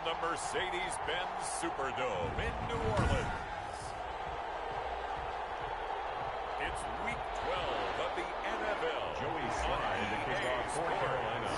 the Mercedes-Benz Superdome in New Orleans. It's Week 12 of the NFL. Joey Slye to kick off for Carolina.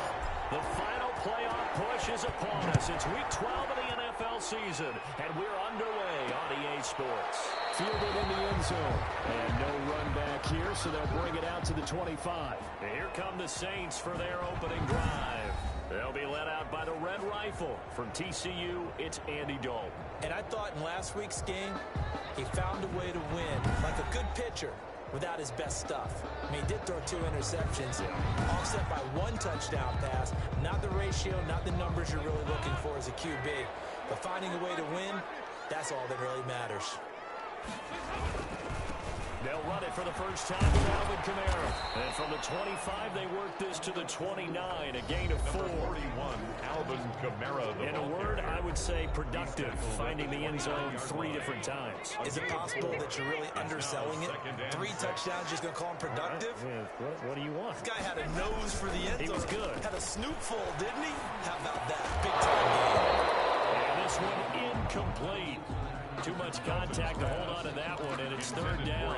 The final playoff push is upon us. It's Week 12 of the NFL season, and we're underway on EA Sports. Fielded in the end zone. And no run back here, so they'll bring it out to the 25. And here come the Saints for their opening drive. They'll be led out by the Red Rifle. From TCU, it's Andy Dalton. And I thought in last week's game, he found a way to win, like a good pitcher, without his best stuff. I mean, he did throw 2 interceptions, offset by 1 touchdown pass. Not the ratio, not the numbers you're really looking for as a QB. But finding a way to win, that's all that really matters. They'll run it for the first time with Alvin Kamara. And from the 25, they work this to the 29, a gain of 4. Number 41, Alvin Kamara. In a word, I would say productive, finding the end zone 3 different times. Is it possible that you're really underselling it? 3 touchdowns, just going to call him productive? What do you want? This guy had a nose for the end zone. He was good. Had a snoopful, didn't he? How about that? Big time game. And this one incomplete. Too much contact to hold on to that one, and it's 3rd down.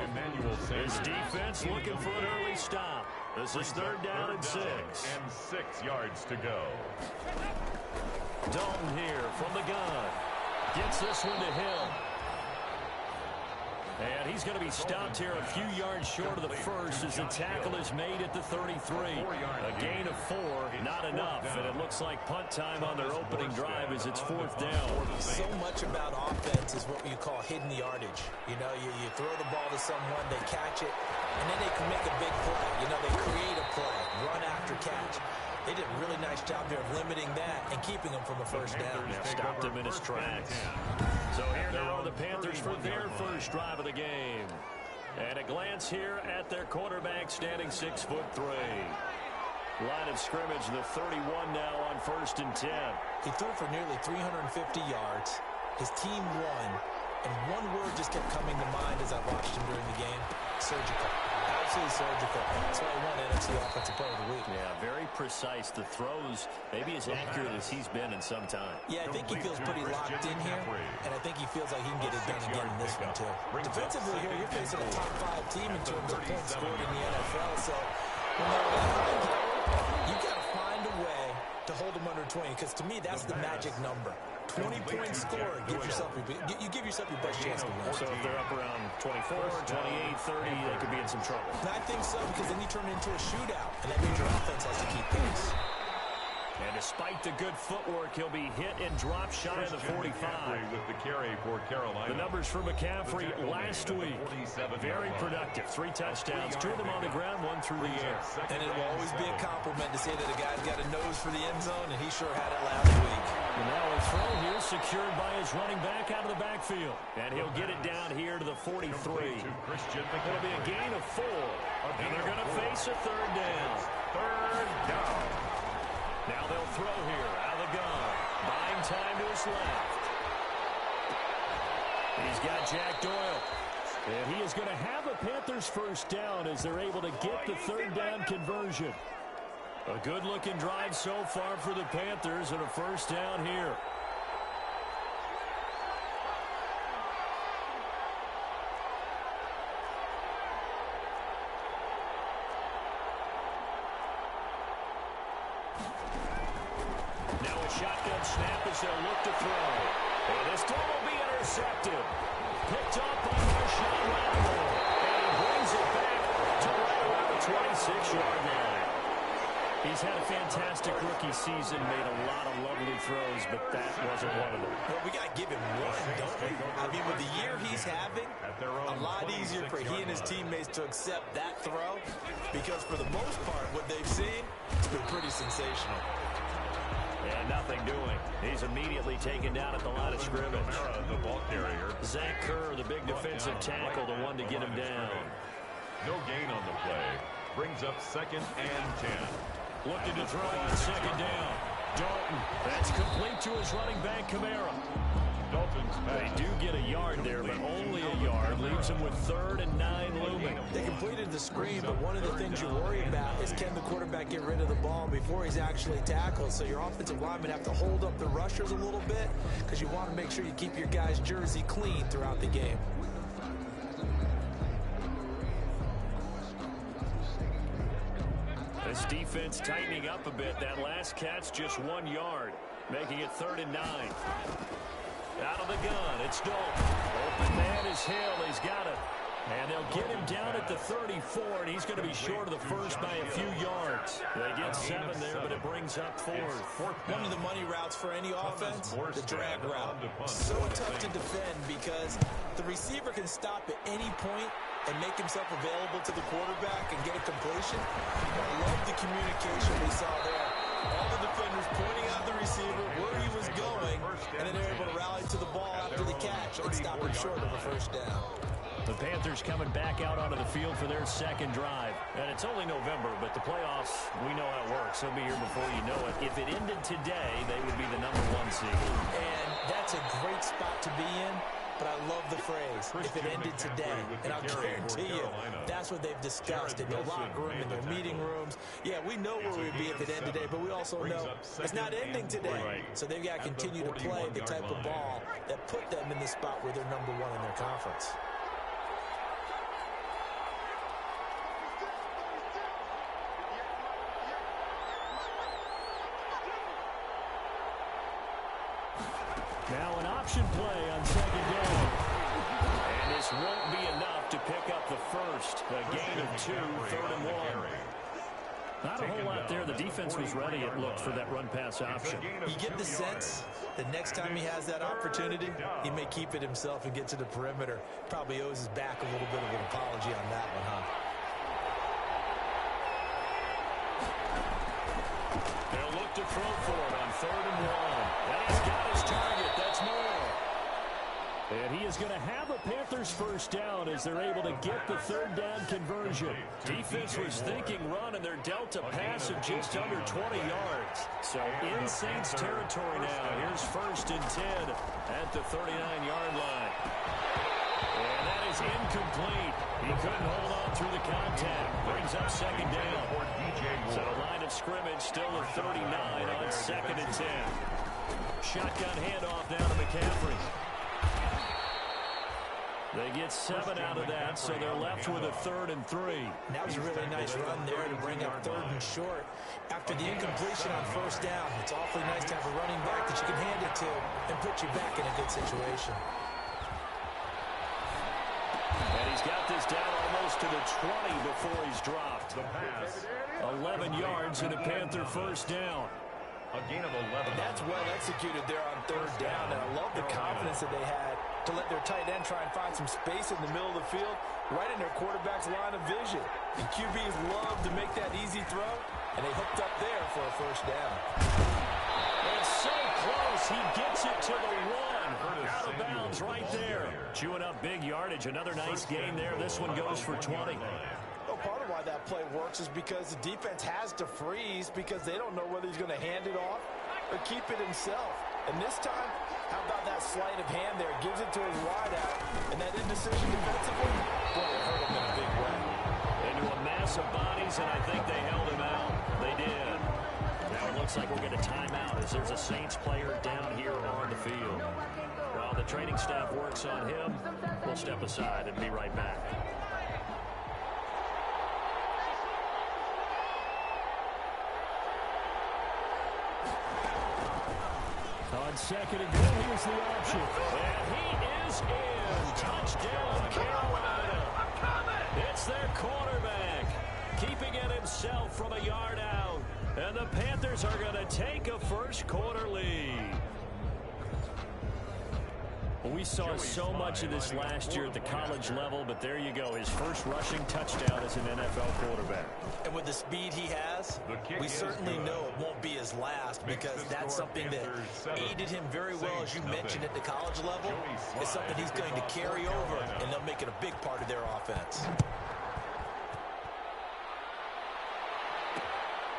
His defense looking for an early stop. This is 3rd down and 6. And 6 yards to go. Dalton here from the gun. Gets this one to Hill. And he's going to be stopped here a few yards short of the first as the tackle is made at the 33. A gain of 4, not enough. And it looks like punt time on their opening drive as it's 4th down. So much about offense is what you call hidden yardage. You know, you throw the ball to someone, they catch it, and then they can make a big play. You know, they create a play, run after catch. They did a really nice job here of limiting that and keeping him from a first down. Stopped him in his tracks. So here now are the Panthers for their first drive of the game. And a glance here at their quarterback standing 6'3". Line of scrimmage, the 31 now on 1st and 10. He threw for nearly 350 yards. His team won. And one word just kept coming to mind as I watched him during the game. Surgical. Absolutely surgical. That's why he won NFC Offensive Player of the Week. Yeah, very precise. The throws maybe as accurate as he's been in some time. Yeah, I think he feels pretty locked in here. And I think he feels like he can get it done again in this one, too. Defensively here, you're facing a top 5 team in terms of points scored in the NFL. So when they're that high, you got to find a way to hold them under 20. Because to me, that's the magic number. 20-point score, you give yourself your best chance to win. So if they're up around 24, 28, 30, they could be in some trouble. And I think so, because then you turn it into a shootout, and that means your offense has to keep pace. And despite the good footwork, he'll be hit and drop shy of the 45. With the carry for Carolina. The numbers for McCaffrey last week. Very productive. 3 touchdowns, 2 of them on the ground, 1 through the air. And it will always be a compliment to say that a guy's got a nose for the end zone, and he sure had it last week. And now a throw here secured by his running back out of the backfield. And he'll get it down here to the 43. It'll be a gain of 4. And they're going to face a 3rd down. 3rd down. Now they'll throw here out of the gun. Buying time to his left. He's got Jack Doyle. And he is going to have a Panthers first down as they're able to get the 3rd down conversion. A good-looking drive so far for the Panthers and a first down here. Now a shotgun snap as they'll look to throw. And this throw will be intercepted. Picked up by Marshawn Lattimore. And he brings it back to right around the 26-yard line. He's had a fantastic rookie season, made a lot of lovely throws, but that wasn't one of them. Well, we got to give him one, don't we? I mean, with the year he's having, a lot easier for he and his teammates to accept that throw, because for the most part, what they've seen, it's been pretty sensational. And nothing doing. He's immediately taken down at the line of scrimmage. The ball carrier. Zach Kerr, the big defensive tackle, the one to get him down. No gain on the play. Brings up 2nd and 10. Looking to throw on 2nd down. Dalton. That's complete to his running back, Kamara. Dalton's pass. They do get a yard there, but only a yard. Leaves them with 3rd and 9 looming. They completed the screen, but one of the things you worry about is can the quarterback get rid of the ball before he's actually tackled. So your offensive linemen have to hold up the rushers a little bit because you want to make sure you keep your guy's jersey clean throughout the game. This defense tightening up a bit. That last catch just 1 yard, making it 3rd and 9. Out of the gun, it's Dalton. Open man is Hill. He's got it. And they'll get him down at the 34, and he's going to be short of the first by a few yards. They get 7 there, but it brings up 4th. One of the money routes for any offense, the drag route. So tough to defend because the receiver can stop at any point and make himself available to the quarterback and get a completion. I love the communication we saw there. All the defenders pointing out the receiver, where he was going, and then they're able to rally to the ball after the catch and stop him short of a first down. The Panthers coming back out onto the field for their second drive. And it's only November, but the playoffs, we know how it works. They'll be here before you know it. If it ended today, they would be the #1 seed. And that's a great spot to be in. But I love the phrase, if it ended today. And I'll guarantee you, that's what they've discussed in their locker room, in their meeting rooms. Yeah, we know where we'd be if it ended today, but we also know it's not ending today. So they've got to continue to play the type of ball that put them in the spot where they're #1 in their conference. Now an option play on 2nd down. And this won't be enough to pick up the first. A gain of 2, 3rd and 1. Not a whole lot there. The defense was ready, it looked, for that run-pass option. You get the sense that next time he has that opportunity, he may keep it himself and get to the perimeter. Probably owes his back a little bit of an apology on that one, huh? They'll look to throw for it on 3rd and 1. And he's got his target. That's more. And he is going to have a Panthers first down as they're able to get the 3rd down conversion. Defense was thinking run, and they're dealt a pass of just under 20 yards. So in Saints territory now. Here's 1st and 10 at the 39-yard line. And that is incomplete. He couldn't hold on through the contact. Brings up 2nd down. So the line of scrimmage still at 39 on 2nd and 10. Shotgun handoff down to McCaffrey. They get 7 out of that, so they're left with a 3rd and 3. That was a really nice run there to bring up 3rd and short. After the incompletion on 1st down, it's awfully nice to have a running back that you can hand it to and put you back in a good situation. And he's got this down almost to the 20 before he's dropped. The pass. 11 yards and a Panther first down. A gain of 11. That's well executed there on 3rd down, and I love the confidence that they had to let their tight end try and find some space in the middle of the field, right in their quarterback's line of vision. The QBs love to make that easy throw, and they hooked up there for a first down. It's so close. He gets it to the 1. Out of bounds right there. Chewing up big yardage. Another nice gain there. This one goes for 20. Well, part of why that play works is because the defense has to freeze because they don't know whether he's going to hand it off or keep it himself. And this time, how about that sleight of hand there? Gives it to his wideout, and that indecision defensively, boy, it hurt him in a big way. Into a mass of bodies, and I think they held him out. They did. Now it looks like we'll get a timeout as there's a Saints player down here on the field. While the training staff works on him, we'll step aside and be right back. On 2nd and goal, here's the option. And he is in. Touchdown, Carolina. It's their quarterback, keeping it himself from a yard out. And the Panthers are going to take a first quarter lead. We saw so much of this last year at the college level, but there you go. His first rushing touchdown as an NFL quarterback. And with the speed he has, we certainly know it won't be his last because that's something that aided him very well, as you mentioned, at the college level. It's something he's going to carry over, and they'll make it a big part of their offense.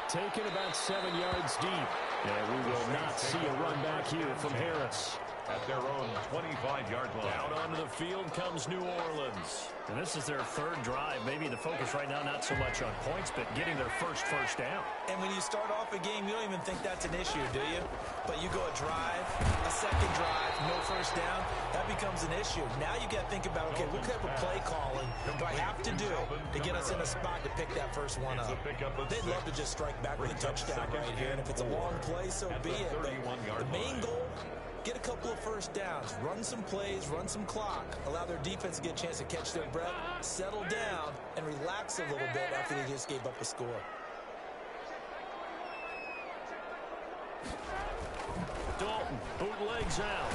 Taken about 7 yards deep. And we will not see a run back here from Harris. At their own 25-yard line. Down onto the field comes New Orleans. And this is their third drive. Maybe the focus right now not so much on points, but getting their first down. And when you start off a game, you don't even think that's an issue, do you? But you go a drive, a second drive, no first down, that becomes an issue. Now you got to think about, okay, what type of play calling do I have to do to get us in a spot to pick that first one up? They'd love to just strike back with a touchdown right here, and if it's a long play, so be it. But the main goal, get a couple of first downs, run some plays, run some clock, allow their defense to get a chance to catch their breath, settle down, and relax a little bit after they just gave up a score. Dalton bootlegs out.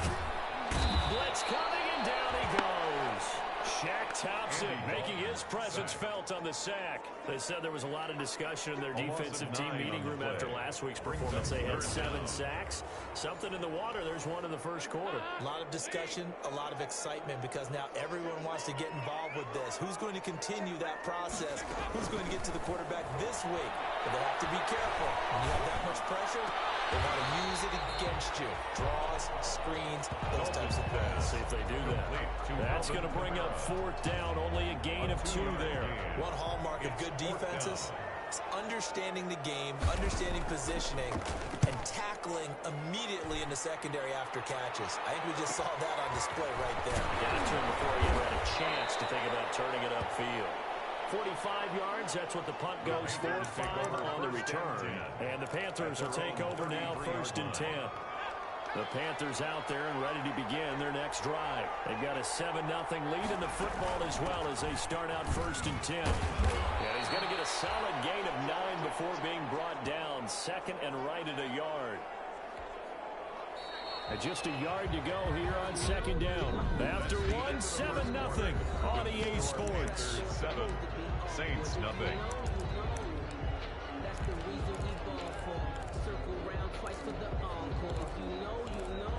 Blitz coming, and down he goes. Shaq Thompson making his presence felt on the sack. They said there was a lot of discussion in their defensive team meeting room after last week's performance. They had 7 sacks. Something in the water. There's one in the first quarter. A lot of discussion, a lot of excitement, because now everyone wants to get involved with this. Who's going to continue that process? Who's going to get to the quarterback this week? But they have to be careful. When you have that much pressure, they want to use it against you. Draws, screens, those types of plays. See if they do that. That's going to bring up 4th down. Only a gain of 2 there. One hallmark of good defenses is understanding the game, understanding positioning, and tackling immediately in the secondary after catches. I think we just saw that on display right there. Got to him before he ever had a chance to think about turning it upfield. 45 yards, that's what the punt goes for. 5 on the return. And the Panthers will take over now, 1st and 10. The Panthers out there and ready to begin their next drive. They've got a 7-0 lead in the football as well as they start out 1st and 10. And he's going to get a solid gain of 9 before being brought down. 2nd and right at a yard. And just a yard to go here on 2nd down. After 1, 7-0 on EA Sports. 7, Saints nothing. That's the reason we ball for. Circle round twice for the encore. If you know, you know.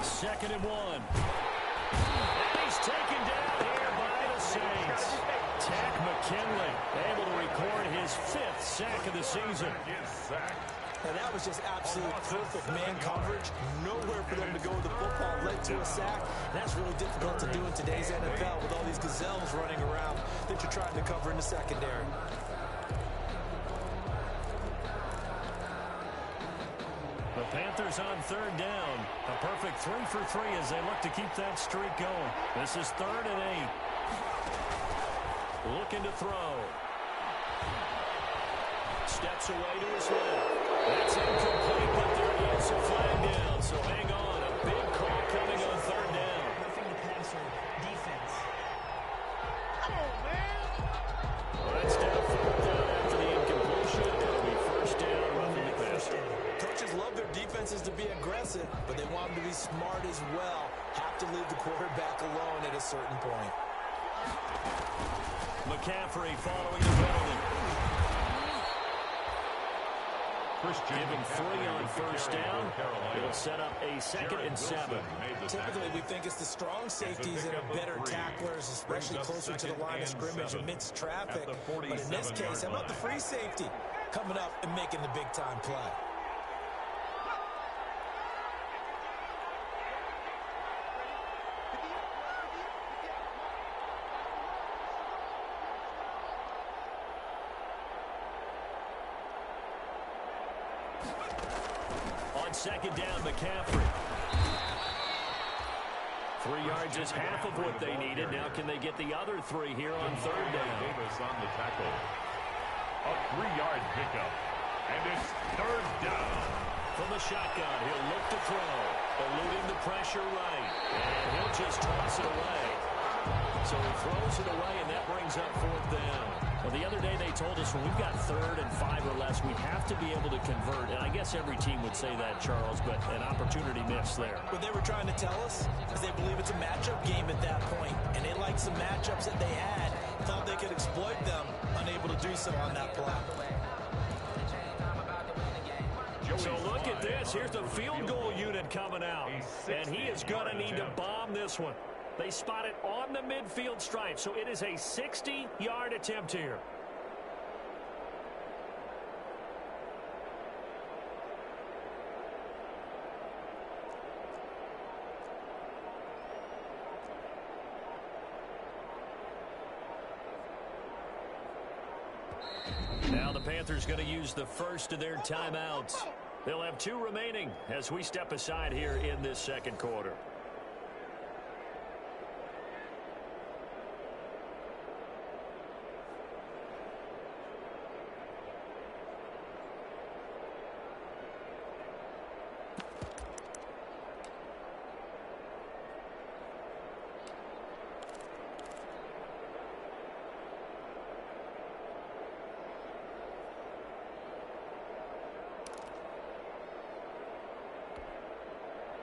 Second and 1. And he's taken down here by the Saints. Tack McKinley able to record his 5th sack of the season. Now that was just absolute perfect man coverage. Nowhere for them to go with the football. Led to a sack. And that's really difficult to do in today's NFL with all these gazelles running around that you're trying to cover in the secondary. The Panthers on 3rd down. A perfect 3 for 3 as they look to keep that streak going. This is 3rd and 8. Looking to throw. Steps away to his left. That's incomplete, but there is a flag down. So hang on. A big call coming on 3rd down. Roughing the passer defense. Well, that's down 4th down after the incompletion. It'll be 1st down, roughing the passer. Coaches love their defenses to be aggressive, but they want them to be smart as well. Have to leave the quarterback alone at a certain point. McCaffrey following the penalty. Given 3 on 1st down. It'll set up a 2nd and 7. Typically, we think it's the strong safeties that are better tacklers, especially closer to the line of scrimmage amidst traffic. But in this case, how about the free safety coming up and making the big-time play? On 2nd down, McCaffrey. 3 yards is half of what they needed. Now can they get the other 3 here on 3rd down? Davis on the tackle. A 3-yard pickup. And it's 3rd down. From the shotgun, he'll look to throw. Eluding the pressure right. And he'll just toss it away. So he throws it away, and that brings up 4th down. Well, the other day they told us when we've got 3rd and 5 or less, we have to be able to convert. And I guess every team would say that, Charles, but an opportunity missed there. What they were trying to tell us is they believe it's a matchup game at that point, and they liked some matchups that they had, thought they could exploit so on that play. So look at this. Here's the field goal unit coming out. And he is going to need to bomb this one. They spot it on the midfield stripe. So it is a 60-yard attempt here. Now the Panthers going to use the first of their timeouts. They'll have 2 remaining as we step aside here in this second quarter.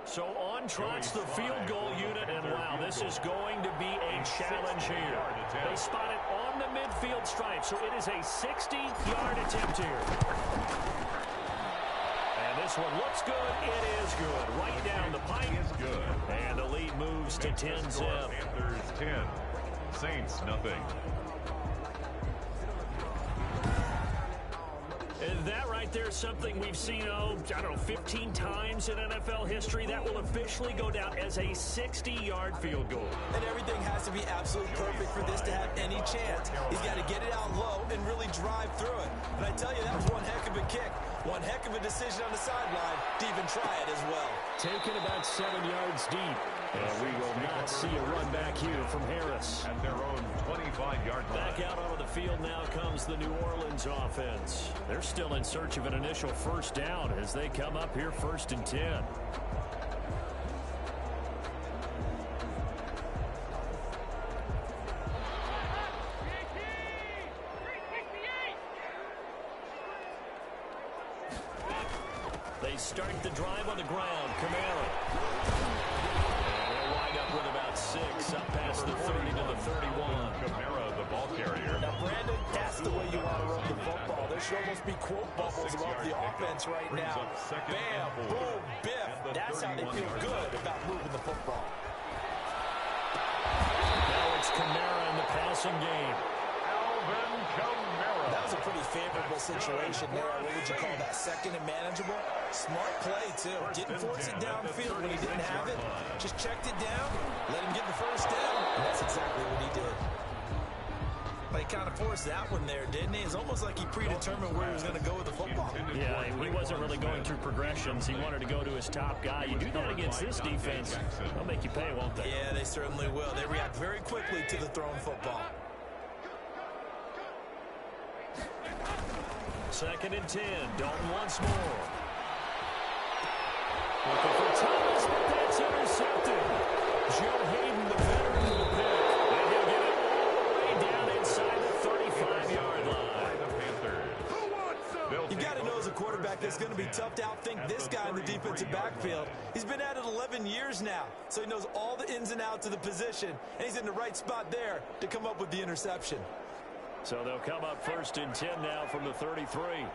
So on trots the field goal unit, and wow, this is going to be a challenge here. They spot it on the midfield stripe, so it is a 60-yard attempt here. And this one looks good. It is good. Right down the pipe. And the lead moves to 10-zip. Panthers 10, Saints nothing. And that right there is something we've seen, I don't know, 15 times in NFL history. That will officially go down as a 60-yard field goal. And everything has to be absolutely perfect for this to have any chance. He's got to get it out low and really drive through it. And I tell you, that was one heck of a kick. One heck of a decision on the sideline to even try it as well. Taken about 7 yards deep. And we will not see a run back here from Harris. At their own 25-yard line. Back out onto the field now comes the New Orleans offense. They're still in search of an initial first down as they come up here 1st and 10. They start the drive on the ground. Kamara. And they'll wind up with about 6 up past the 30 to the 31. Kamara, the ball carrier. Now, Brandon, that's the way you want to run the football. There should almost be quote bubbles about the offense right now. Bam, boom, biff. That's how they feel good about moving the football. Now it's Kamara in the passing game. Alvin Kamara. That was a pretty favorable situation there. What would you call that? Second and manageable? Smart play, too. Didn't force it downfield when he didn't have it. Just checked it down, let him get the first down, and that's exactly what he did. But he kind of forced that one there, didn't he? It's almost like he predetermined where he was going to go with the football. Yeah, he wasn't really going through progressions. He wanted to go to his top guy. You do that against this defense, they'll make you pay, won't they? Yeah, they certainly will. They react very quickly to the thrown football. 2nd and 10. Dalton once more. Looking for Thomas, but that's intercepted. Joe Hayden, the veteran of the pick. And he'll get it all the way down inside the 35-yard line. You've got to know as a quarterback it's going to be tough to outthink this guy in the defensive backfield. He's been at it 11 years now, so he knows all the ins and outs of the position, and he's in the right spot there to come up with the interception. So they'll come up 1st and 10 now from the 33.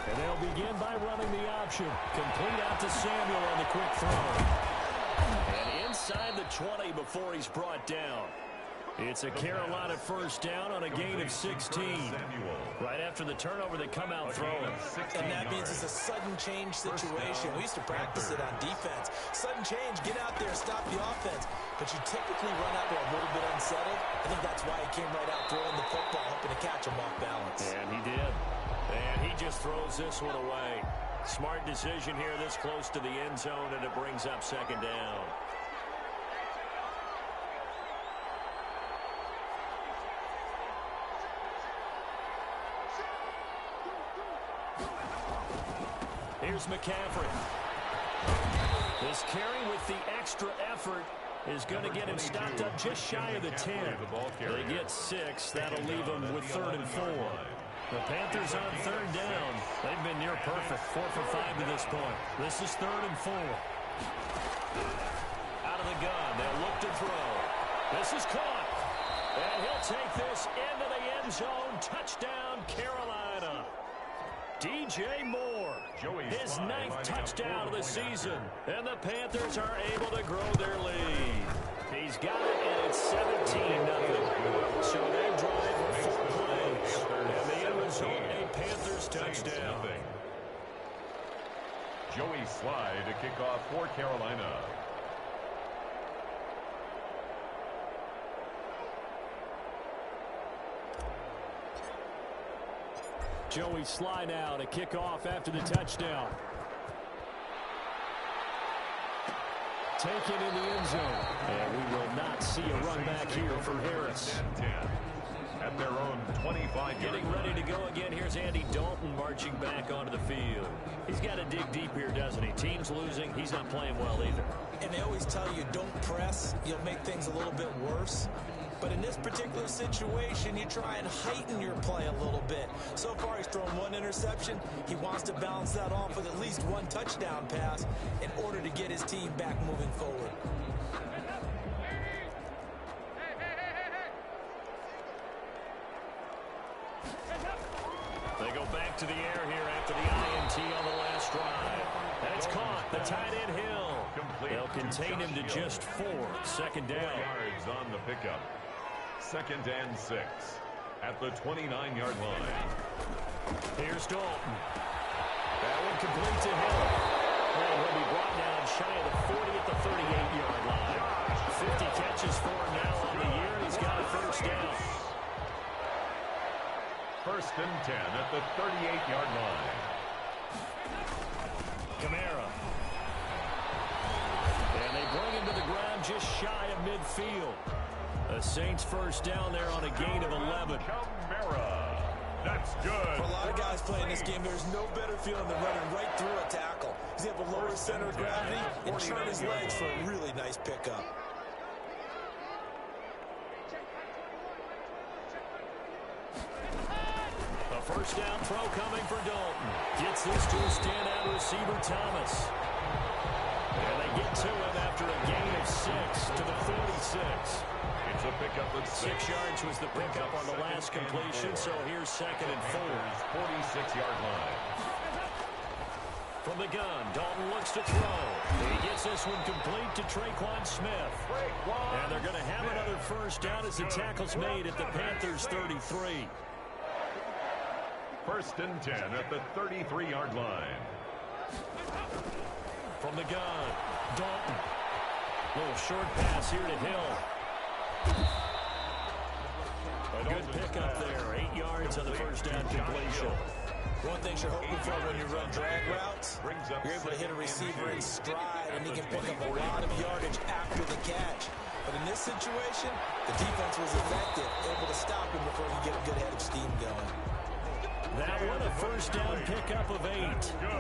And they'll begin by running the option. Complete out to Samuel on the quick throw. And inside the 20 before he's brought down. It's a Carolina first down on a gain of 16. Right after the turnover, they come out throwing. And that means it's a sudden change situation. We used to practice it on defense. Sudden change, get out there, stop the offense. But you typically run out there a little bit unsettled. I think that's why he came right out throwing the football, hoping to catch him off balance. And he did. And he just throws this one away. Smart decision here this close to the end zone, and it brings up 2nd down. Here's McCaffrey. This carry with the extra effort is going to get him stopped up just shy of the 10. They get 6. That'll leave them with 3rd and 4. The Panthers on 3rd down. They've been near perfect. 4 for 5 to this point. This is 3rd and 4. Out of the gun. They'll look to throw. This is caught. And he'll take this into the end zone. Touchdown, Carolina. DJ Moore, his 9th touchdown of the season. And the Panthers are able to grow their lead. He's got it, and it's 17-0. So they drive for 4 plays. And the end result, a Panthers touchdown. Joey Sly to kick off for Carolina. Joey Sly now to kick off after the touchdown. Taken in the end zone. And we will not see a run back here for Harris. 10 at their own 25. Getting ready to go again. Here's Andy Dalton marching back onto the field. He's got to dig deep here, doesn't he? Team's losing. He's not playing well either. And they always tell you, don't press. You'll make things a little bit worse. But in this particular situation, you try and heighten your play a little bit. So far, he's thrown 1 interception. He wants to balance that off with at least 1 touchdown pass in order to get his team back moving forward. They go back to the air here after the INT on the last drive. And it's caught. The tight end Hill. They'll contain him to just 4. Second down. 4 yards on the pickup. 2nd and 6 at the 29-yard line. Here's Dalton. That one complete to Hill. And he'll be brought down shy of the 40 at the 38-yard line. 50 catches for him now on the year. He's got a first down. 1st and 10 at the 38-yard line. Kamara. And they bring him to the ground just shy of midfield. The Saints first down there on a gain of 11. Kamara. That's good. For a lot of guys playing this game, there's no better feeling than running right through a tackle. He's able to lower his center of gravity and turn his legs for a really nice pickup. A first down throw coming for Dalton. Gets this to a standout receiver, Thomas. And they get to him after a gain of 6 to the 46. It's a pickup of 6 yards was the pickup on the last completion, so here's 2nd and 4. 46-yard line. From the gun, Dalton looks to throw. He gets this one complete to Traquan Smith. And they're going to have another first down as the tackle's made at the Panthers' 33. 1st and 10 at the 33-yard line. From the gun, Dalton. Little short pass here to Hill. A good pickup there. 8 yards on the first down completion. One thing you're hoping for when you run drag routes, you're able to hit a receiver in stride, and he can pick up a lot of yardage after the catch. But in this situation, the defense was effective, able to stop him before he get a good head of steam going. That one a first down pickup of 8.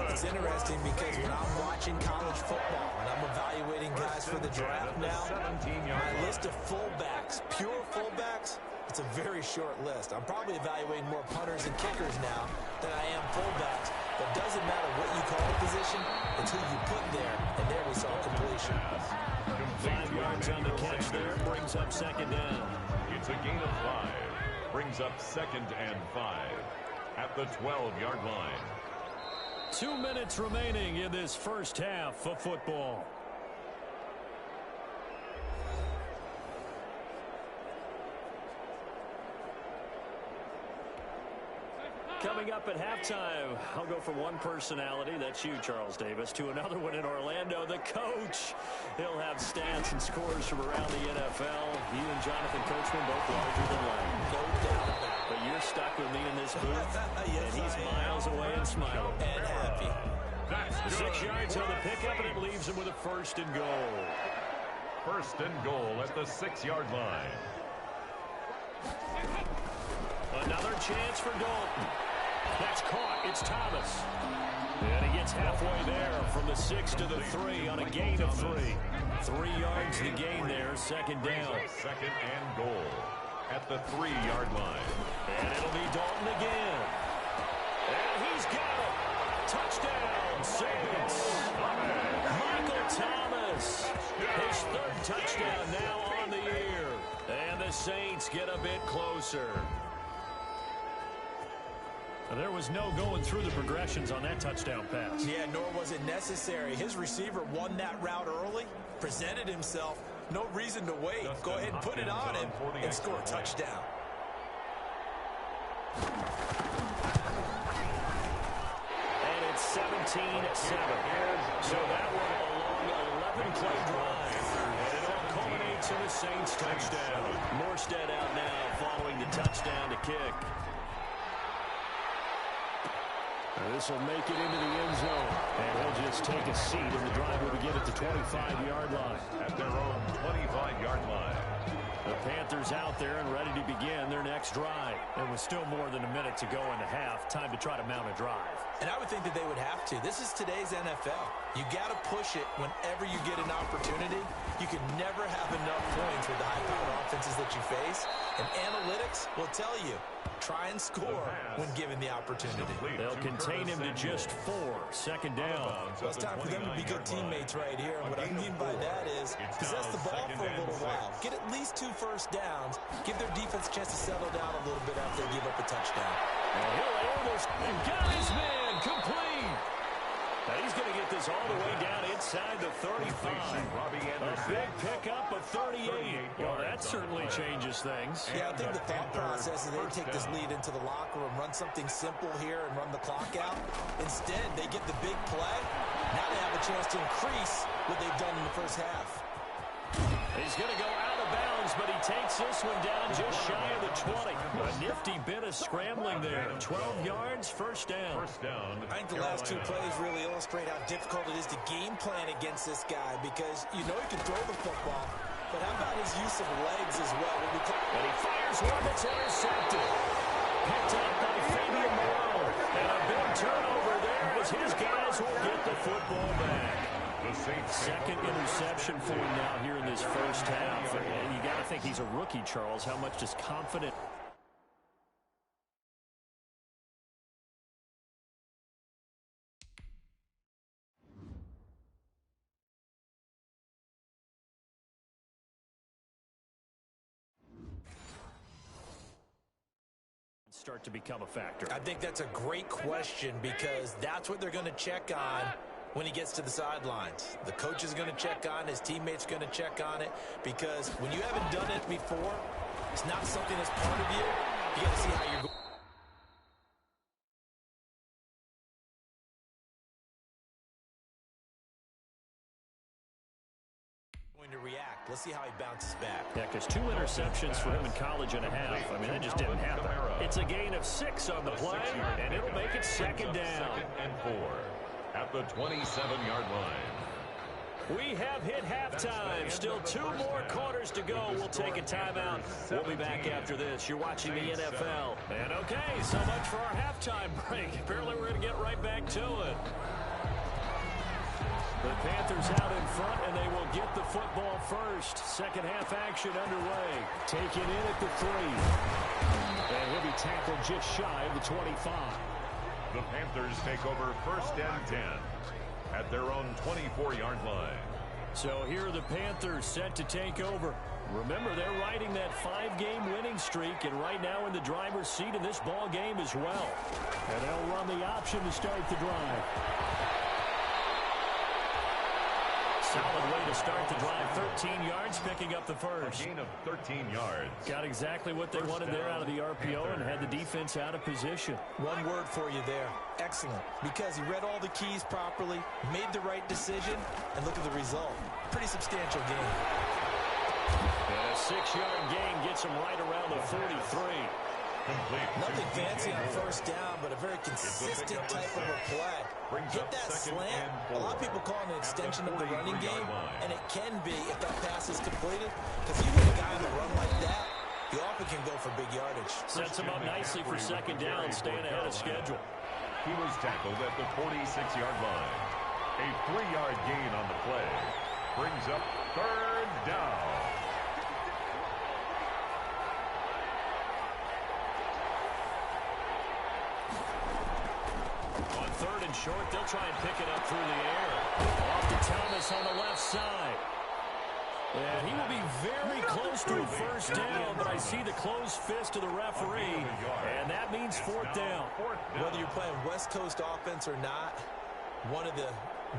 It's interesting because when I'm watching college football and I'm evaluating guys for the draft now, my list of fullbacks, pure fullbacks, it's a very short list. I'm probably evaluating more punters and kickers now than I am fullbacks. But it doesn't matter what you call the position, it's who you put there. And there we saw completion. 5 yards on the catch there. Brings up 2nd down. It's a gain of 5. Brings up 2nd and 5 at the 12-yard line. 2 minutes remaining in this first half of football. Coming up at halftime, I'll go from one personality, that's you, Charles Davis, to another one in Orlando, the coach. He'll have stats and scores from around the NFL. You and Jonathan Coachman both larger than life. No doubt about it. But you're stuck with me in this booth, Yes, and he's miles away and smiling. And happy. 6 yards on the pickup, and it leaves him with a 1st and goal. 1st and goal at the 6-yard line. Another chance for Dalton. That's caught. It's Thomas. And he gets halfway there from the 6 to the 3 on a gain of 3. 3 yards the gain there, 2nd down. 2nd and goal at the 3-yard line. And it'll be Dalton again. And he's got it. Touchdown, Saints. Michael Thomas. His 3rd touchdown now on the year. And the the Saints get a bit closer. There was no going through the progressions on that touchdown pass. Yeah, nor was it necessary. His receiver won that route early, presented himself. No reason to wait. Go ahead and put it on him and score a touchdown. And it's 17-7. So that one a long 11-play drive. And it all culminates in a Saints touchdown. Morstead out now following the touchdown to kick. This will make it into the end zone. And he'll just take a seat, and the drive will begin at the 25-yard line. At their own 25-yard line. The Panthers out there and ready to begin their next drive. It was still more than a minute to go in the half. Time to try to mount a drive. And I would think that they would have to. This is today's NFL. You got to push it whenever you get an opportunity. You can never have enough points with the high-powered offenses that you face. And analytics will tell you, try and score when given the opportunity. They'll contain him to just 4. Second down. Well, it's time for them to be good teammates right here. And what I mean by that is possess the ball for a little while. Get at least 2 first downs. Give their defense a chance to settle down a little bit after they give up a touchdown. And he'll almost got his man complete. Now he's going to get this all the way down inside the 35. A big pickup of 38. Well, that certainly changes things. Yeah, I think the thought process is they take this lead into the locker room, run something simple here, and run the clock out. Instead, they get the big play. Now they have a chance to increase what they've done in the first half. He's going to go out of bounds, but he takes this one down just shy of the 20. A nifty bit of scrambling there. 12 yards, first down. I think the last 2 plays really illustrate how difficult it is to game plan against this guy because you know he can throw the football, but how about his use of legs as well? And he fires one that's intercepted. Picked up by Fabian Moreau. And a big turnover there as his guys will get the football back. Second interception for him now here in this first half. And you got to think he's a rookie, Charles. How much does confident start to become a factor? I think that's a great question because that's what they're going to check on when he gets to the sidelines. The coach is going to check on, his teammates going to check on it, because when you haven't done it before, it's not something that's part of you. You got to see how you're going to react. Let's see how he bounces back. Yeah, because 2 interceptions for him in college and a half. I mean, that just didn't happen. It's a gain of 6 on the play, and it'll make it second down. 2nd and 4 at the 27-yard line. We have hit halftime. Still 2 more quarters to go. We'll take a timeout. We'll be back after this. You're watching the NFL. And okay, so much for our halftime break. Apparently we're going to get right back to it. The Panthers out in front, and they will get the football first. Second half action underway. Taken in at the 3. And he'll be tackled just shy of the 25. The Panthers take over 1st and 10 at their own 24-yard line. So here are the Panthers set to take over. Remember, they're riding that 5-game winning streak, and right now in the driver's seat in this ball game as well. And they'll run the option to start the drive. Solid way to start the drive. 13 yards, picking up the first. A gain of 13 yards. Got exactly what they wanted there out of the RPO and had the defense out of position. One word for you there. Excellent. Because he read all the keys properly, made the right decision, and look at the result. Pretty substantial game. And a 6-yard gain gets him right around the 43. Nothing fancy on first down, but a very consistent type of a play. Hit that slant. A lot of people call it an extension of the running game, and it can be if that pass is completed. Because you hit a guy on the run like that, you often can go for big yardage. Sets him up nicely for second down, staying ahead of schedule. He was tackled at the 46-yard line. A 3-yard gain on the play brings up 3rd down. On 3rd and short, they'll try and pick it up through the air. Off to Thomas on the left side. And he will be very close to a first down, but I see the closed fist of the referee, and that means fourth down. Whether you're playing West Coast offense or not, one of the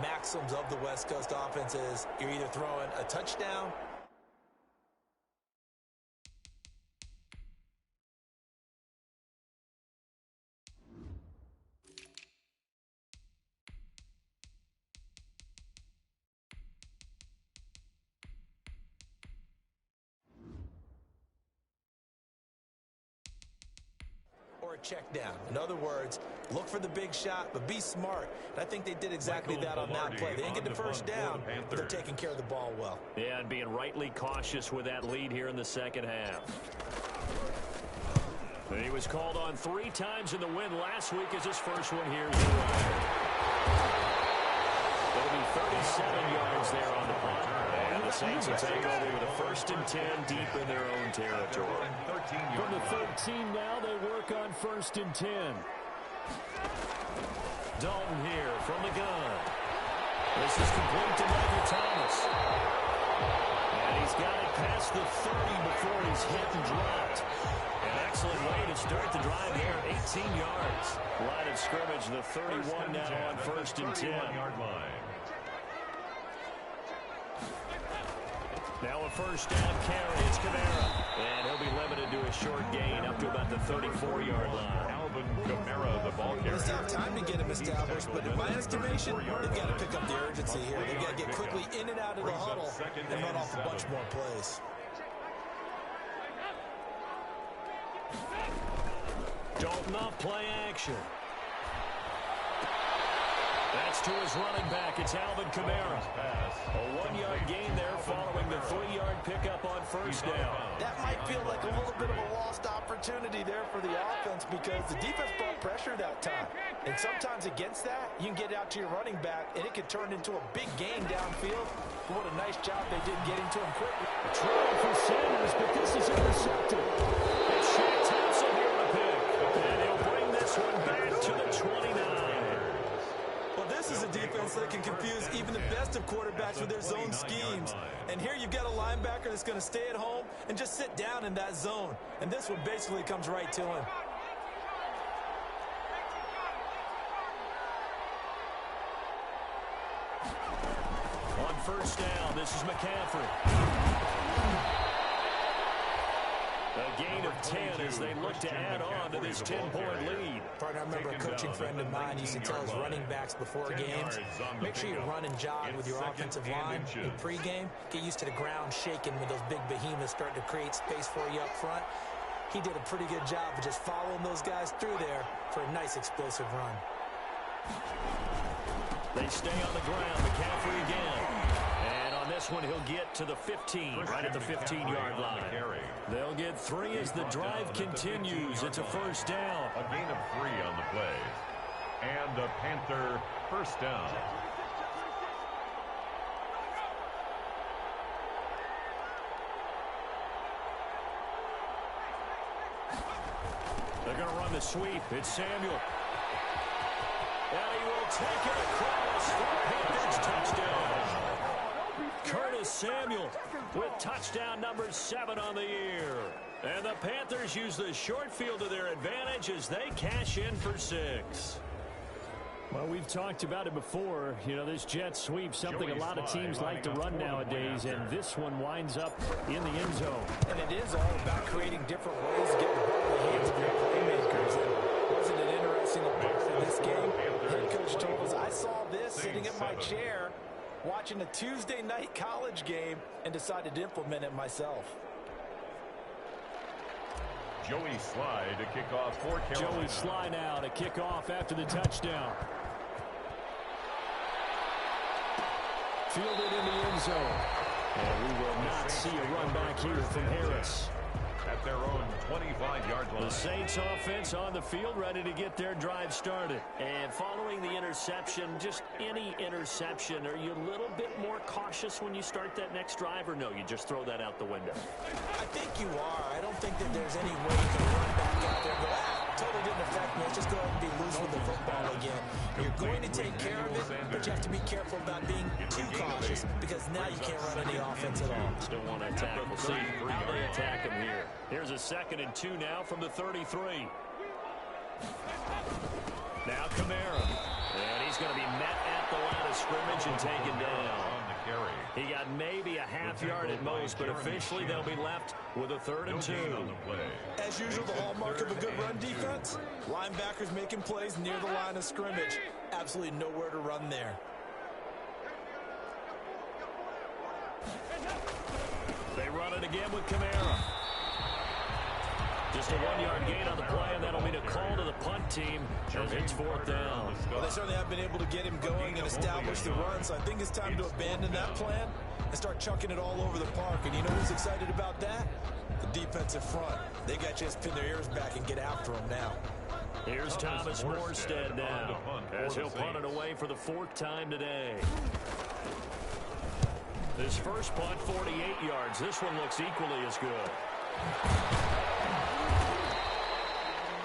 maxims of the West Coast offense is you're either throwing a touchdown or a check down. In other words, look for the big shot, but be smart. And I think they did exactly that on that play. They didn't get the first down, but they're taking care of the ball well. Yeah, and being rightly cautious with that lead here in the second half. He was called on 3 times in the win last week as his first one here. It'll be 37 yards there on the punt. And the Saints will take over with a 1st and 10 deep in their own territory. From the 13 now, they work on 1st and 10. Dalton here from the gun. This is complete to Michael Thomas. And he's got it past the 30 before he's hit and dropped. An excellent way to start the drive there, 18 yards. Line of scrimmage, the 31 now on 1st and 10. Now a first down carry. It's Kamara. And he'll be limited to a short gain up to about the 34-yard line. Alvin Kamara, the ball carrier. They still have time to get him established, but in my estimation, they've got to pick up the urgency here. They've got to get quickly in and out of the huddle and run off a bunch more plays. Dalton off play action. That's to his running back. It's Alvin Kamara. A 1-yard gain there following the 3-yard pickup on first down. That might feel like a little bit of a lost opportunity there for the offense because the defense brought pressure that time. And sometimes against that, you can get out to your running back, and it could turn into a big gain downfield. What a nice job they did getting to him quickly. Try for Sanders, but this is intercepted. It's Shaq Thompson here on a pick. And he'll bring this one back to the 29. Well, this is a defense that can confuse even the best of quarterbacks with their zone schemes. And here you've got a linebacker that's going to stay at home and just sit down in that zone. And this one basically comes right to him. On first down, this is McCaffrey. A gain of 10 as they look to add on to this 10-point lead. Partner, I remember a coaching friend of mine used to tell his running backs before games, make sure you run and jog with your offensive line in pregame. Get used to the ground shaking when those big behemoths start to create space for you up front. He did a pretty good job of just following those guys through there for a nice explosive run. They stay on the ground. McCaffrey again. And on this one, he'll get to the 15, right at the 15-yard line. They'll get 3 as the drive continues. It's a first down. A gain of 3 on the play. And a Panther first down. They're going to run the sweep. It's Samuel. And he will take it across for a Panthers touchdown. Curtis Samuel with touchdown number 7 on the year. And the Panthers use the short field to their advantage as they cash in for 6. Well, we've talked about it before. You know, this jet sweep, something a lot of teams like to run nowadays, and this one winds up in the end zone. And it is all about creating different ways to get the ball in the hands of your playmakers. And wasn't it interesting in this game? Head coach told us, I saw this sitting in my chair watching a Tuesday night college game and decided to implement it myself. Joey Sly to kick off for Carolina. Joey Sly now to kick off after the touchdown. Fielded in the end zone. And we will not see a run back here from Harris. At their own 25-yard line. The Saints offense on the field, ready to get their drive started. And following the interception, just any interception, are you a little bit more cautious when you start that next drive, or no, you just throw that out the window? I think you are. I don't think that there's any way you can run back out there and go, totally didn't affect me. Let's just go ahead and be loose with the football again. You're going to take care of it, but you have to be careful about being too cautious because now you can't run any offense at all. Still want to attack. We'll see how they attack him here. Here's a 2nd and 2 now from the 33. Now Kamara. And he's going to be met at the line of scrimmage and taken down. He got maybe a half yard at most, but officially they'll be left with a 3rd and 2. As usual, the hallmark of a good run defense, linebackers making plays near the line of scrimmage. Absolutely nowhere to run there. They run it again with Kamara. Just a 1-yard gain on the play, and that'll mean a call to the punt team as it's 4th down. Well, they certainly have been able to get him going and establish the run, so I think it's time to abandon that plan and start chucking it all over the park. And you know who's excited about that? The defensive front. They got to just pin their ears back and get after him now. Here's Thomas Morstead now as he'll punt it away for the 4th time today. This first punt, 48 yards. This one looks equally as good.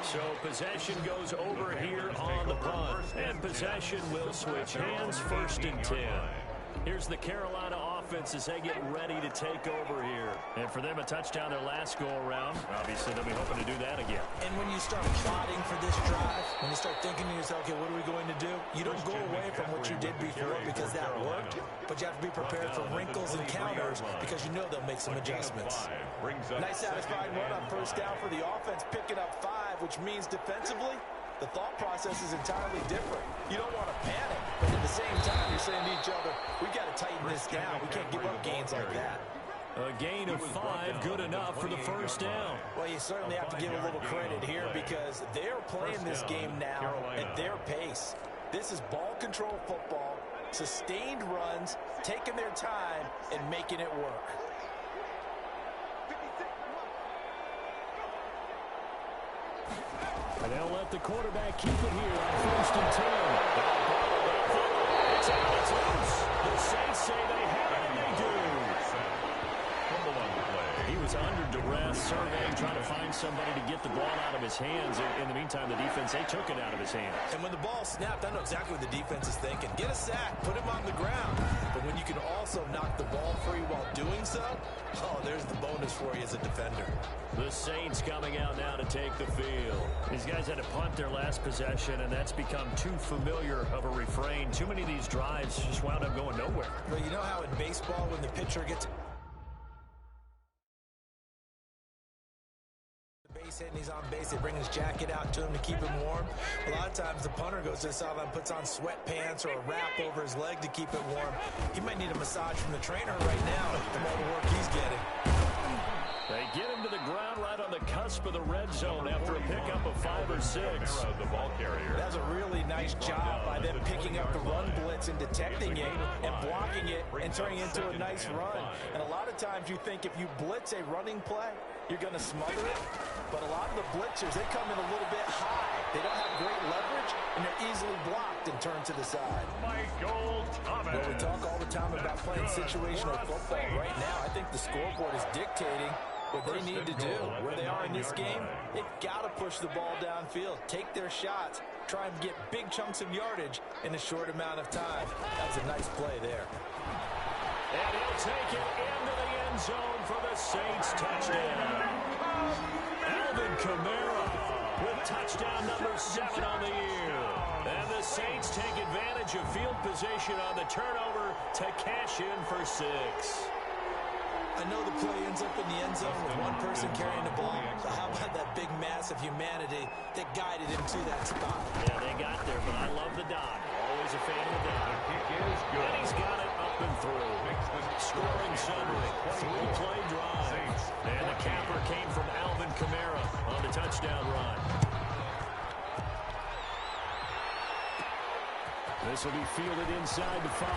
So possession goes over here on the punt. And possession will switch hands, 1st and 10. Here's the Carolina offense as they get ready to take over here. And for them, a touchdown their last go-around. Obviously, they'll be hoping to do that again. And when you start plotting for this drive, when you start thinking to yourself, okay, what are we going to do? You don't go away from what you did before because that worked, but you have to be prepared for wrinkles and counters because you know they'll make some adjustments. Nice satisfying run on 1st down for the offense, picking up 5, which means defensively, the thought process is entirely different. You don't want to panic, but at the same time, you're saying to each other, we've got to tighten this down. We can't give up gains like that. A gain of 5, good enough for the 1st down. Well, you certainly have to give a little credit here because they're playing this game now at their pace. This is ball control football, sustained runs, taking their time, and making it work. And they'll let the quarterback keep it here on 1st and 10. It's out, it's loose. The Saints say they have it, and they do. He was under duress, surveying, trying to find somebody to get the ball out of his hands. In the meantime, the defense, they took it out of his hands. And when the ball snapped, I know exactly what the defense is thinking. Get a sack, put him on the ground. But when you can also knock the ball free while doing so, oh, there's the bonus for you as a defender. The Saints coming out now to take the field. These guys had to punt their last possession, and that's become too familiar of a refrain. Too many of these drives just wound up going nowhere. Well, you know how in baseball, when the pitcher gets base hit and he's on base, they bring his jacket out to him to keep him warm. A lot of times the punter goes to the sideline, puts on sweatpants or a wrap over his leg to keep it warm. He might need a massage from the trainer right now from all the work he's getting. They get him to the ground right on the cusp of the red zone after a pickup of 5 or 6. The ball carrier. That's a really nice job by them picking up the run blitz and detecting it and blocking it and turning it into a nice run. And a lot of times you think if you blitz a running play, you're going to smother it. But a lot of the blitzers, they come in a little bit high. They don't have great leverage, and they're easily blocked and turned to the side. Michael Thomas. Well, we talk all the time about playing situational football. Right now, I think the scoreboard is dictating what they need to do. Where they are in this game, they've got to push the ball downfield, take their shots, try and get big chunks of yardage in a short amount of time. That's a nice play there. And he'll take it into the end zone for the Saints touchdown. Alvin Kamara with touchdown number 7 on the year. And the Saints take advantage of field position on the turnover to cash in for 6. I know the play ends up in the end zone with one person carrying the ball, but how about that big mass of humanity that guided him to that spot? Yeah, they got there, but I love the dot. Always a fan of the dot. The kick is good. And he's got it up and through. Scoring Sunday. 3-play drive. And the capper came from Alvin Kamara on the touchdown run. This will be fielded inside the 5.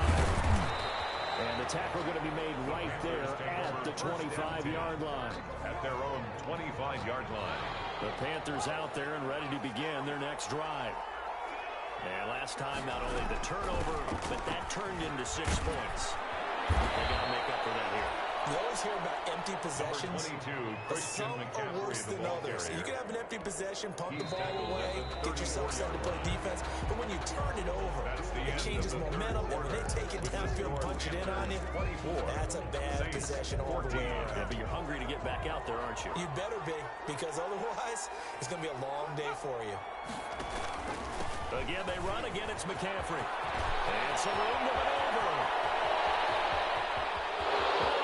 And the tackle going to be made right there at the 25-yard line. At their own 25-yard line. The Panthers out there and ready to begin their next drive. And last time, not only the turnover, but that turned into 6 points. They got to make up for that here. You always hear about empty possessions. But some are worse than others. You can have an empty possession, pump the ball away, get yourself set to play defense. But when you turn it over, it changes momentum. And when they take it downfield, punch it in on you, that's a bad possession all the way around. Yeah, but you're hungry to get back out there, aren't you? You better be, because otherwise, it's going to be a long day for you. Again, they run. Again, it's McCaffrey. And some room to maneuver.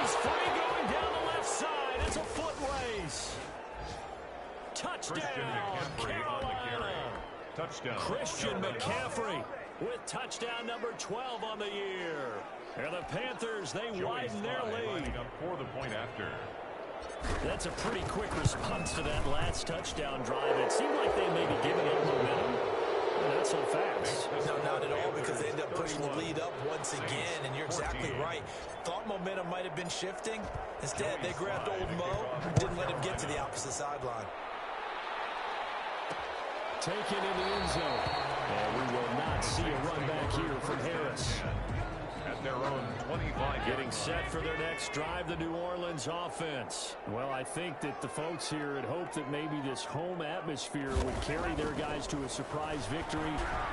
He's free going down the left side. It's a foot race. Touchdown, Carolina. Touchdown. Christian McCaffrey with touchdown number 12 on the year. And the Panthers, they widen their lead. For the point after. That's a pretty quick response to that last touchdown drive. It seemed like they may be giving up momentum. Not so fast. No, not at all, because they end up pushing the lead up once again, and you're exactly right. Thought momentum might have been shifting. Instead, they grabbed old Mo, didn't let him get to the opposite sideline. Taken in the end zone. And we will not see a run back here from Harris. At their own 25. Getting set for their next drive, the New Orleans offense. Well, I think that the folks here had hoped that maybe this home atmosphere would carry their guys to a surprise victory,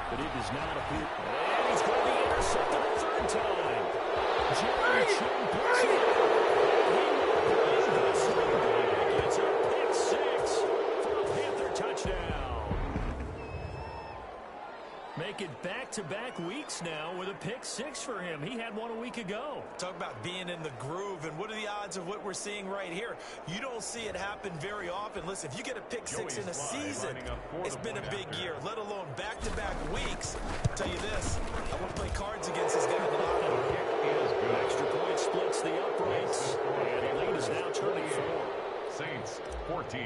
but it does not appear. And he's going to be intercepted a third time. Jerry Chin picks it up. He will bring this back. It's a pick six for a Panther touchdown. Make it back-to-back weeks now with a pick six for him. He had one a week ago. Talk about being in the groove, and what are the odds of what we're seeing right here? You don't see it happen very often. Listen, if you get a pick six in a season, it's been a big year, let alone back-to-back weeks. I'll tell you this, I want to play cards against this guy in the locker room. Extra point splits the uprights, and the lead is now turning 4. Saints 14.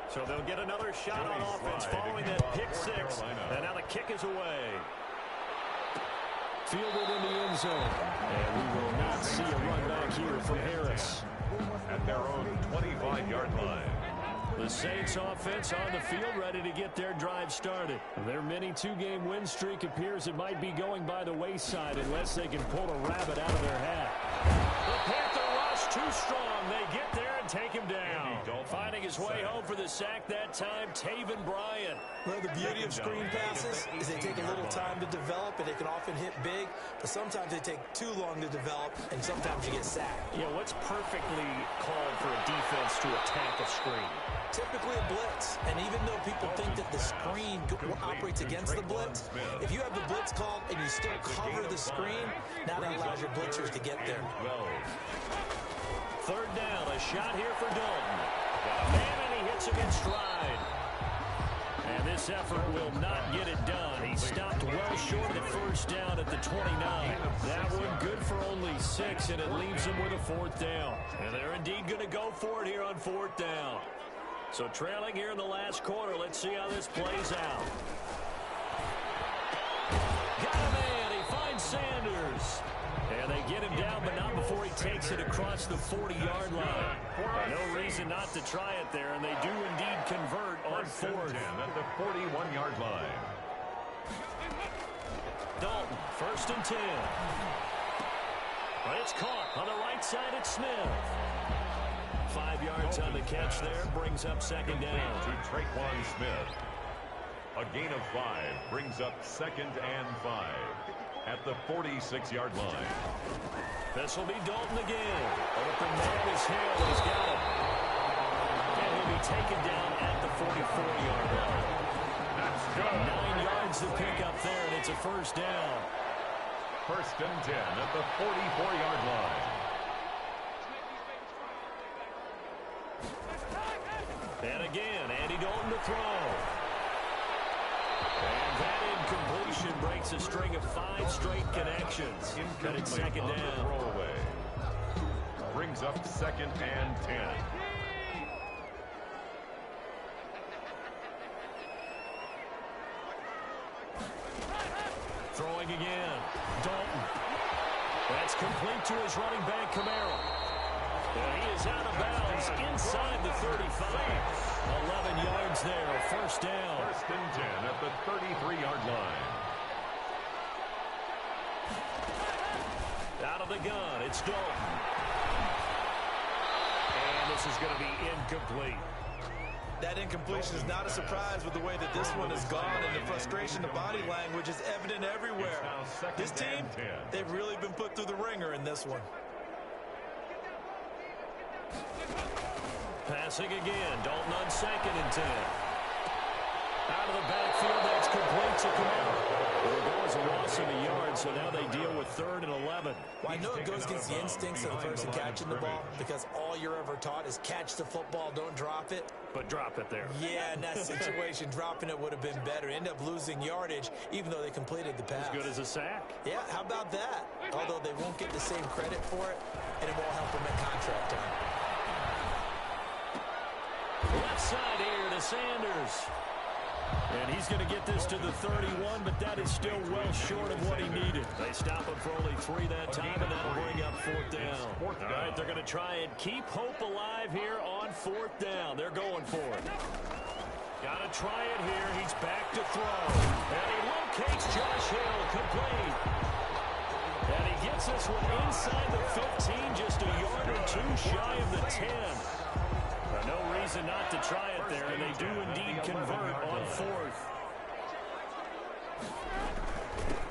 So they'll get another shot on offense following that pick six. And now the kick is away. Fielded in the end zone. And we will not see a run back here from Harris. At their own 25-yard line. The Saints offense on the field ready to get their drive started. Their mini two-game win streak appears it might be going by the wayside unless they can pull a rabbit out of their hat. The Panther rush too strong. They get there and take him down. Finding his way home for the sack that time, Taven Bryan. Well, the beauty of screen passes is they take a little time to develop, and they can often hit big, but sometimes they take too long to develop, and sometimes you get sacked. Yeah, what's perfectly called for a defense to attack a screen? Typically a blitz, and even though people think that the screen operates against the blitz, if you have the blitz called and you still cover the screen, now that allows your blitzers to get there. Third down, a shot here for Dalton. Got a man, and he hits him in stride. And this effort will not get it done. He stopped well short of the first down at the 29. That one good for only 6, and it leaves him with a fourth down. And they're indeed going to go for it here on fourth down. So trailing here in the last quarter, let's see how this plays out. Got a man, he finds Sanders. And they get him down, but not before he takes it across the 40-yard line. No reason not to try it there, and they do indeed convert on fourth. At the 41-yard line. Dalton, 1st and 10. But it's caught on the right side at Smith. 5 yards on the catch there, brings up second down. To Traquan Smith. A gain of 5 brings up 2nd and 5. At the 46-yard line. This will be Dalton again. Open man is Hill. He's got him. And he'll be taken down at the 44-yard line. That's good. 9 yards to pick up there, and it's a first down. 1st and 10 at the 44-yard line. And again, Andy Dalton to throw. And that incompletion breaks a string of 5 straight connections. Cut it second down. Throwaway. Brings up 2nd and 10. Throwing again. Dalton. That's complete to his running back, Kamara. And he is out of bounds inside the 35. 11 yards there, first down. 1st and 10 at the 33-yard line. Out of From the gun, it's Dalton. And this is going to be incomplete. That incompletion is not a surprise with the way that this one has gone, and the frustration, the body language is evident everywhere. This team, they've really been put through the ringer in this one. Passing again, Dalton on 2nd and 10. Out of the backfield, that's complete to Kamara. Well, that was a loss of a yard, so now they deal with 3rd and 11. Well, I know it goes against the instincts of the person catching the ball, because all you're ever taught is catch the football, don't drop it. But drop it there. Yeah, in that situation, dropping it would have been better. End up losing yardage, even though they completed the pass. As good as a sack. Yeah, how about that? Although they won't get the same credit for it, and it won't help them at contract time. Left side here to Sanders. And he's going to get this to the 31, but that is still well short of what he needed. They stop him for only 3 that time, and that'll bring up 4th down. All right, they're going to try and keep hope alive here on 4th down. They're going for it. Got to try it here. He's back to throw. And he locates Josh Hill, complete. And he gets this one inside the 15, just a yard or 2 shy of the 10. No reason not to try it there, and they do indeed convert on 4th.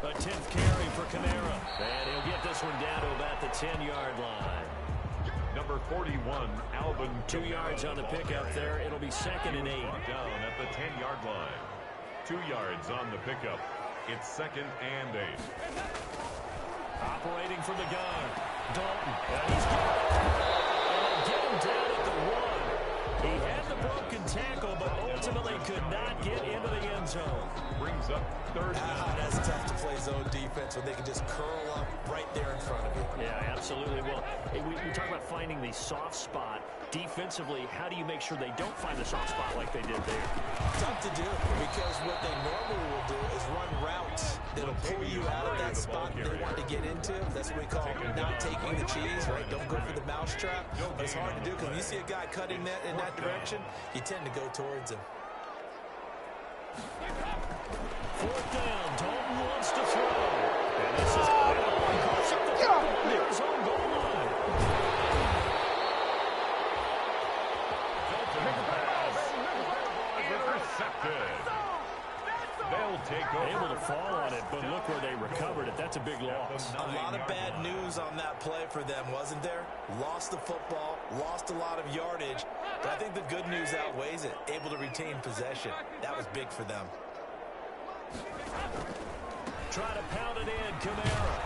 A 10th carry for Kamara. And he'll get this one down to about the 10-yard line. Number 41, Alvin. 2 yards on the pickup there. It'll be 2nd and 8. Down at the 10-yard line. 2 yards on the pickup. It's 2nd and 8. Operating from the gun. Dalton. And he's got it. And get him down at the 1. He had the broken tackle, but ultimately could not get into the end zone. Brings up 3rd down. That's tough to play zone defense when they can just curl up right there in front of you. Yeah, absolutely. Well, we talk about finding the soft spot. Defensively, how do you make sure they don't find the soft spot like they did there? Tough to do, because what they normally will do is run routes that'll pull you out of that spot they want to get into. That's what we call not taking the cheese, right? Don't go for the mousetrap. But it's hard to do, because when you see a guy cutting that in that direction, you tend to go towards him. 4th down. Dalton wants to throw. And this is across the near his own goal line. Intercepted. They'll take over. Able to fall on it, but look where they recovered it. That's a big loss. A lot of bad news on that play for them, wasn't there? Lost the football, lost a lot of yardage, but I think the good news outweighs it. Able to retain possession. That was big for them. Try to pound it in, Kamara.